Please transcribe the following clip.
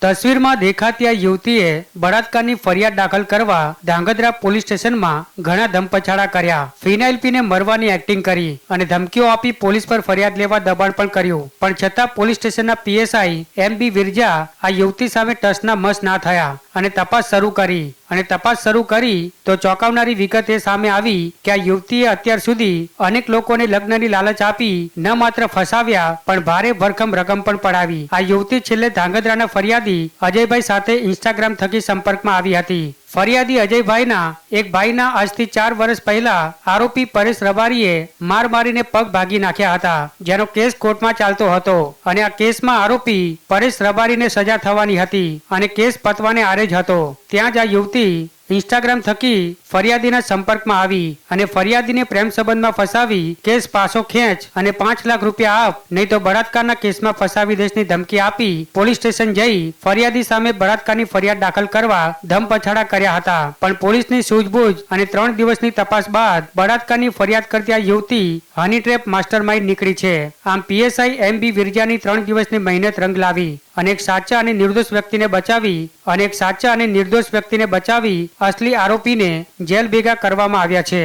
તસવીરમાં દેખાતી આ યુવતીએ બળાત્કારની ફરિયાદ દાખલ કરવા ધાંગધ્રા પોલીસ સ્ટેશનમાં ઘણા ધમપછાડા કર્યા, ફિનાઇલ પીને મરવાની એક્ટિંગ કરી અને ધમકીઓ આપી પોલીસ પર ફરિયાદ લેવા દબાણ પણ કર્યું. પણ છતાં પોલીસ સ્ટેશનના પીએસઆઈ એમ.બી. વિરજા આ યુવતી સામે ટસના મસ ના થયા અને તપાસ શરૂ કરી તો ચોંકાવનારી વિગત એ સામે આવી કે આ યુવતીએ અત્યાર સુધી અનેક લોકોને લગ્નની લાલચ આપી ન માત્ર ફસાવ્યા પણ ભારે ભરખમ રકમ પણ પડાવી. આ યુવતી છેલ્લે ધાંગધ્રાના ફરિયાદી અજયભાઈ સાથે ઇન્સ્ટાગ્રામ થકી સંપર્કમાં આવી હતી. ફરિયાદી અજયભાઈના એક ભાઈના આજથી 4 વર્ષ પહેલા આરોપી પરેશ રબારીએ માર મારીને પગ ભાગી નાખ્યા હતા, જેનો કેસ કોર્ટમાં ચાલતો હતો અને આ કેસમાં આરોપી પરેશ રબારીને સજા થવાની હતી અને કેસ પતવાને આરે જ હતો. ત્યાં જ આ યુવતી ઇન્સ્ટાગ્રામ થકી ફરિયાદીના સંપર્કમાં આવી અને ફરિયાદીને પ્રેમ સંબંધમાં ફસાવી કેસ પાછો ખેંચ અને 5 લાખ રૂપિયા આપ, નહીં તો બળાત્કારના કેસમાં ફસાવી દેશની ધમકી આપી પોલીસ સ્ટેશન જઈ ફરિયાદી સામે બળાત્કારની ફરિયાદ દાખલ કરવા ધમપછાડા કર્યા હતા. પણ પોલીસની સૂઝબૂઝ અને 3 દિવસની તપાસ બાદ બળાત્કારની ફરિયાદ કરતી આ યુવતી હની ટ્રેપ માસ્ટરમાઇન્ડ નીકળી છે. આમ પીએસઆઈ એમ.બી. વિરજાની 3 દિવસની મહેનત રંગ લાવી અને એક સાચા અને નિર્દોષ વ્યક્તિને બચાવી અસલી આરોપીને જેલ ભેગા કરવામાં આવ્યા છે.